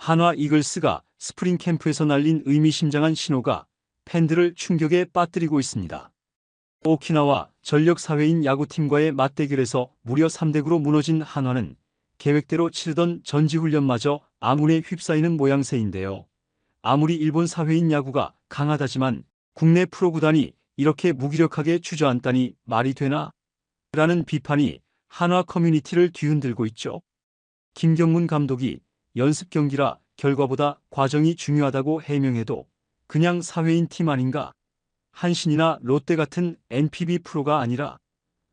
한화 이글스가 스프링 캠프에서 날린 의미심장한 신호가 팬들을 충격에 빠뜨리고 있습니다. 오키나와 전력 사회인 야구팀과의 맞대결에서 무려 3대9로 무너진 한화는 계획대로 치르던 전지훈련마저 아문에 휩싸이는 모양새인데요. 아무리 일본 사회인 야구가 강하다지만 국내 프로구단이 이렇게 무기력하게 주저앉다니 말이 되나? 라는 비판이 한화 커뮤니티를 뒤흔들고 있죠. 김경문 감독이 연습 경기라 결과보다 과정이 중요하다고 해명해도 그냥 사회인 팀 아닌가? 한신이나 롯데 같은 NPB 프로가 아니라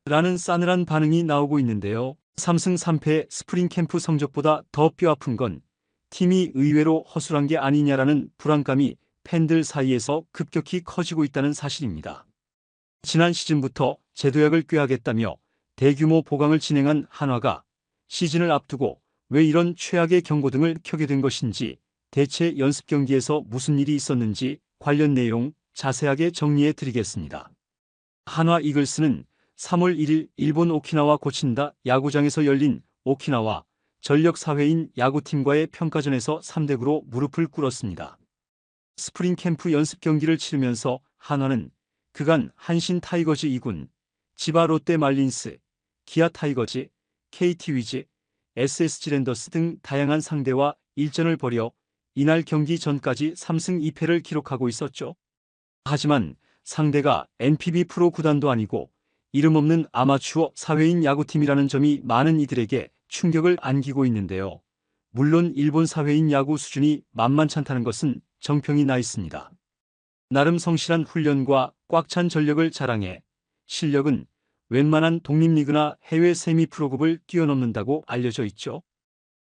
라는 싸늘한 반응이 나오고 있는데요. 3승 3패 스프링 캠프 성적보다 더 뼈아픈 건 팀이 의외로 허술한 게 아니냐라는 불안감이 팬들 사이에서 급격히 커지고 있다는 사실입니다. 지난 시즌부터 제도약을 꾀하겠다며 대규모 보강을 진행한 한화가 시즌을 앞두고 왜 이런 최악의 경고등을 켜게 된 것인지, 대체 연습 경기에서 무슨 일이 있었는지 관련 내용 자세하게 정리해 드리겠습니다. 한화 이글스는 3월 1일 일본 오키나와 고친다 야구장에서 열린 오키나와 전력 사회인 야구팀과의 평가전에서 3대9로 무릎을 꿇었습니다. 스프링 캠프 연습 경기를 치르면서 한화는 그간 한신 타이거즈 2군, 지바 롯데 말린스, 기아 타이거즈, KT 위즈, SSG 랜더스 등 다양한 상대와 일전을 벌여 이날 경기 전까지 3승 2패를 기록하고 있었죠. 하지만 상대가 NPB 프로 구단도 아니고 이름 없는 아마추어 사회인 야구팀이라는 점이 많은 이들에게 충격을 안기고 있는데요. 물론 일본 사회인 야구 수준이 만만찮다는 것은 정평이 나 있습니다. 나름 성실한 훈련과 꽉 찬 전력을 자랑해 실력은 웬만한 독립리그나 해외 세미 프로급을 뛰어넘는다고 알려져 있죠.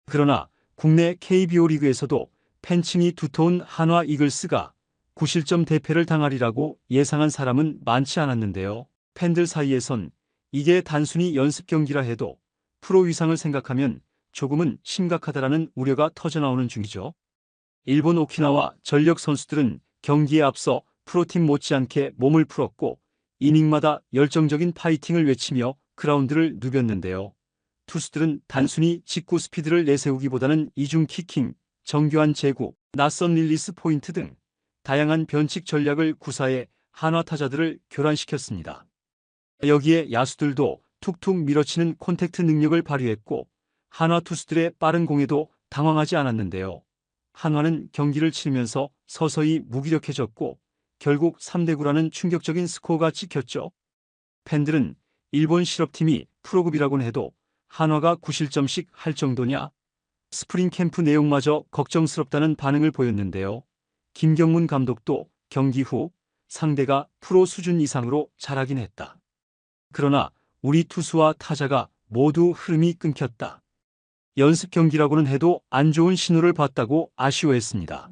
그러나 국내 KBO 리그에서도 팬층이 두터운 한화 이글스가 구실점 대패를 당하리라고 예상한 사람은 많지 않았는데요. 팬들 사이에선 이게 단순히 연습 경기라 해도 프로 위상을 생각하면 조금은 심각하다라는 우려가 터져나오는 중이죠. 일본 오키나와 전력 선수들은 경기에 앞서 프로팀 못지않게 몸을 풀었고 이닝마다 열정적인 파이팅을 외치며 그라운드를 누볐는데요. 투수들은 단순히 직구 스피드를 내세우기보다는 이중 키킹, 정교한 제구, 낯선 릴리스 포인트 등 다양한 변칙 전략을 구사해 한화 타자들을 교란시켰습니다. 여기에 야수들도 툭툭 밀어치는 콘택트 능력을 발휘했고 한화 투수들의 빠른 공에도 당황하지 않았는데요. 한화는 경기를 치르면서 서서히 무기력해졌고 결국 3대9라는 충격적인 스코어가 찍혔죠. 팬들은 일본 실업팀이 프로급이라곤 해도 한화가 9실점씩 할 정도냐? 스프링 캠프 내용마저 걱정스럽다는 반응을 보였는데요. 김경문 감독도 경기 후 상대가 프로 수준 이상으로 잘하긴 했다. 그러나 우리 투수와 타자가 모두 흐름이 끊겼다. 연습 경기라고는 해도 안 좋은 신호를 봤다고 아쉬워했습니다.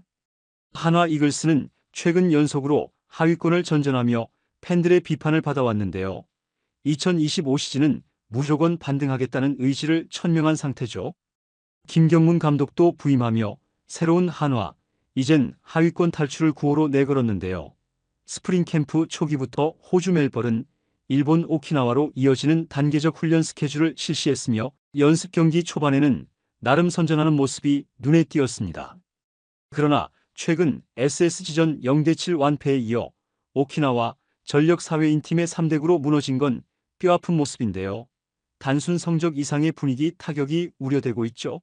한화 이글스는 최근 연속으로 하위권을 전전하며 팬들의 비판을 받아왔는데요. 2025 시즌은 무조건 반등하겠다는 의지를 천명한 상태죠. 김경문 감독도 부임하며 새로운 한화, 이젠 하위권 탈출을 구호로 내걸었는데요. 스프링 캠프 초기부터 호주 멜버른, 일본 오키나와로 이어지는 단계적 훈련 스케줄을 실시했으며 연습 경기 초반에는 나름 선전하는 모습이 눈에 띄었습니다. 그러나 최근 SSG전 0대7 완패에 이어 오키나와 전력 사회인 팀의 3대9로 무너진 건 뼈아픈 모습인데요. 단순 성적 이상의 분위기 타격이 우려되고 있죠.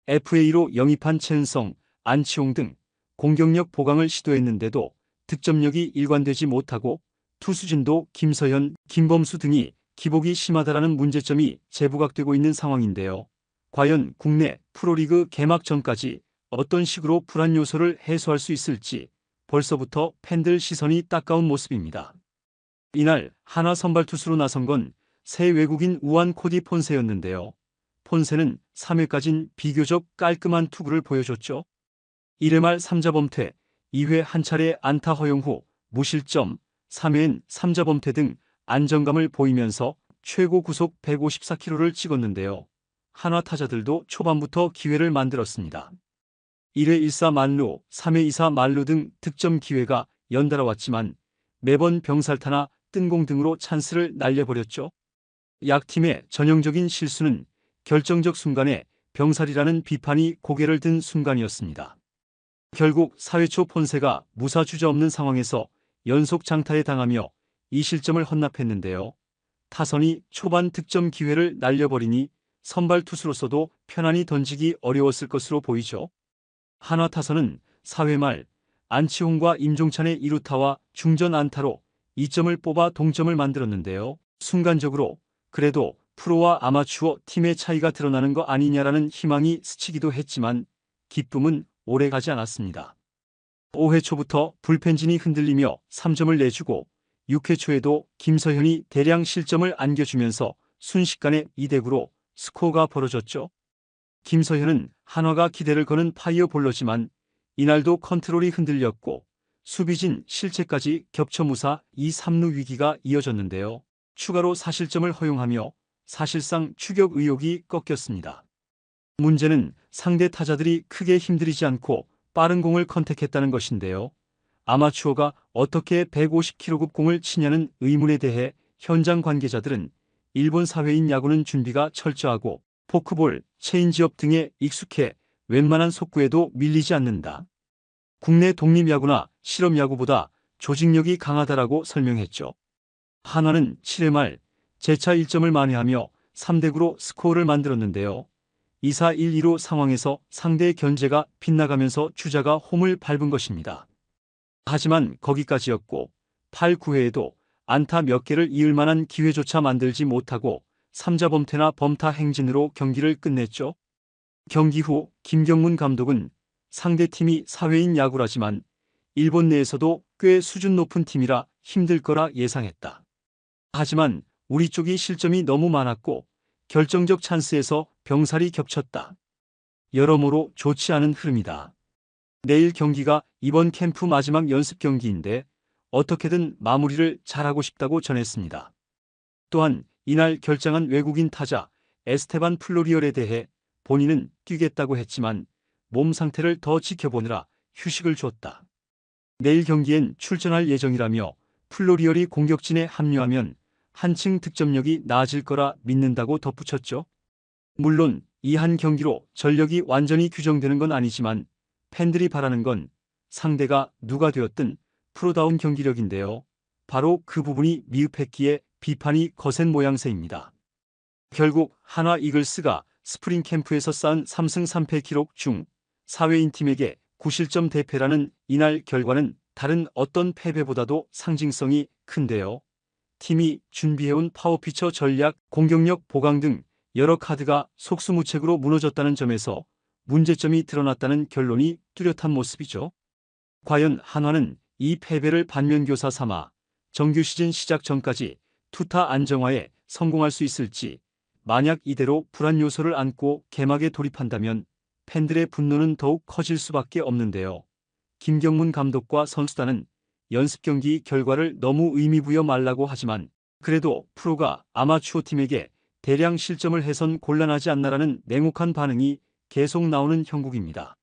FA로 영입한 최은성, 안치홍 등 공격력 보강을 시도했는데도 득점력이 일관되지 못하고 투수진도 김서현, 김범수 등이 기복이 심하다라는 문제점이 재부각되고 있는 상황인데요. 과연 국내 프로리그 개막 전까지 어떤 식으로 불안 요소를 해소할 수 있을지 벌써부터 팬들 시선이 따가운 모습입니다. 이날 한화 선발 투수로 나선 건 새 외국인 우한 코디 폰세였는데요. 폰세는 3회까진 비교적 깔끔한 투구를 보여줬죠. 1회 말 3자 범퇴, 2회 한 차례 안타 허용 후 무실점, 3회엔 3자 범퇴 등 안정감을 보이면서 최고 구속 154km를 찍었는데요. 한화 타자들도 초반부터 기회를 만들었습니다. 1회 1사 만루, 3회 2사 만루 등 득점 기회가 연달아 왔지만 매번 병살타나 뜬공 등으로 찬스를 날려버렸죠. 약팀의 전형적인 실수는 결정적 순간에 병살이라는 비판이 고개를 든 순간이었습니다. 결국 4회 초 폰세가 무사 주저없는 상황에서 연속 장타에 당하며 2실점을 헌납했는데요. 타선이 초반 득점 기회를 날려버리니 선발 투수로서도 편안히 던지기 어려웠을 것으로 보이죠. 한화 타선은 4회 말 안치홍과 임종찬의 2루타와 중전 안타로 2점을 뽑아 동점을 만들었는데요. 순간적으로 그래도 프로와 아마추어 팀의 차이가 드러나는 거 아니냐라는 희망이 스치기도 했지만 기쁨은 오래 가지 않았습니다. 5회 초부터 불펜진이 흔들리며 3점을 내주고 6회 초에도 김서현이 대량 실점을 안겨주면서 순식간에 2대9로 스코어가 벌어졌죠. 김서현은 한화가 기대를 거는 파이어볼러지만 이날도 컨트롤이 흔들렸고 수비진 실책까지 겹쳐 무사 2, 3루 위기가 이어졌는데요. 추가로 4실점을 허용하며 사실상 추격 의혹이 꺾였습니다. 문제는 상대 타자들이 크게 힘들이지 않고 빠른 공을 컨택했다는 것인데요. 아마추어가 어떻게 150kg급 공을 치냐는 의문에 대해 현장 관계자들은 일본 사회인 야구는 준비가 철저하고 포크볼, 체인지업 등에 익숙해 웬만한 속구에도 밀리지 않는다. 국내 독립야구나 실업야구보다 조직력이 강하다라고 설명했죠. 한화는 7회 말 재차 1점을 만회하며 3대9로 스코어를 만들었는데요. 2사 1-2로 상황에서 상대의 견제가 빗나가면서 주자가 홈을 밟은 것입니다. 하지만 거기까지였고 8, 9회에도 안타 몇 개를 이을 만한 기회조차 만들지 못하고 3자 범퇴나 범타 행진으로 경기를 끝냈죠. 경기 후 김경문 감독은 상대팀이 사회인 야구라지만 일본 내에서도 꽤 수준 높은 팀이라 힘들 거라 예상했다. 하지만 우리 쪽이 실점이 너무 많았고 결정적 찬스에서 병살이 겹쳤다. 여러모로 좋지 않은 흐름이다. 내일 경기가 이번 캠프 마지막 연습 경기인데 어떻게든 마무리를 잘하고 싶다고 전했습니다. 또한 이날 결장한 외국인 타자 에스테반 플로리얼에 대해 본인은 뛰겠다고 했지만 몸 상태를 더 지켜보느라 휴식을 줬다. 내일 경기엔 출전할 예정이라며 플로리얼이 공격진에 합류하면 한층 득점력이 나아질 거라 믿는다고 덧붙였죠. 물론 이 한 경기로 전력이 완전히 규정되는 건 아니지만 팬들이 바라는 건 상대가 누가 되었든 프로다운 경기력인데요. 바로 그 부분이 미흡했기에 비판이 거센 모양새입니다. 결국 한화 이글스가 스프링 캠프에서 쌓은 3승 3패 기록 중 4회인 팀에게 9실점 대패라는 이날 결과는 다른 어떤 패배보다도 상징성이 큰데요. 팀이 준비해온 파워피처 전략, 공격력 보강 등 여러 카드가 속수무책으로 무너졌다는 점에서 문제점이 드러났다는 결론이 뚜렷한 모습이죠. 과연 한화는 이 패배를 반면교사 삼아 정규 시즌 시작 전까지 투타 안정화에 성공할 수 있을지, 만약 이대로 불안 요소를 안고 개막에 돌입한다면 팬들의 분노는 더욱 커질 수밖에 없는데요. 김경문 감독과 선수단은 연습 경기 결과를 너무 의미부여 말라고 하지만 그래도 프로가 아마추어 팀에게 대량 실점을 해선 곤란하지 않나라는 냉혹한 반응이 계속 나오는 형국입니다.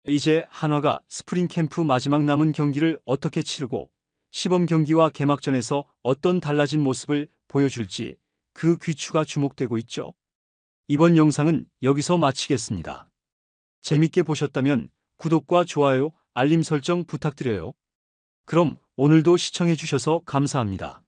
이제 한화가 스프링 캠프 마지막 남은 경기를 어떻게 치르고 시범 경기와 개막전에서 어떤 달라진 모습을 보여줄지 그 귀추가 주목되고 있죠. 이번 영상은 여기서 마치겠습니다. 재밌게 보셨다면 구독과 좋아요, 알림 설정 부탁드려요. 그럼 오늘도 시청해주셔서 감사합니다.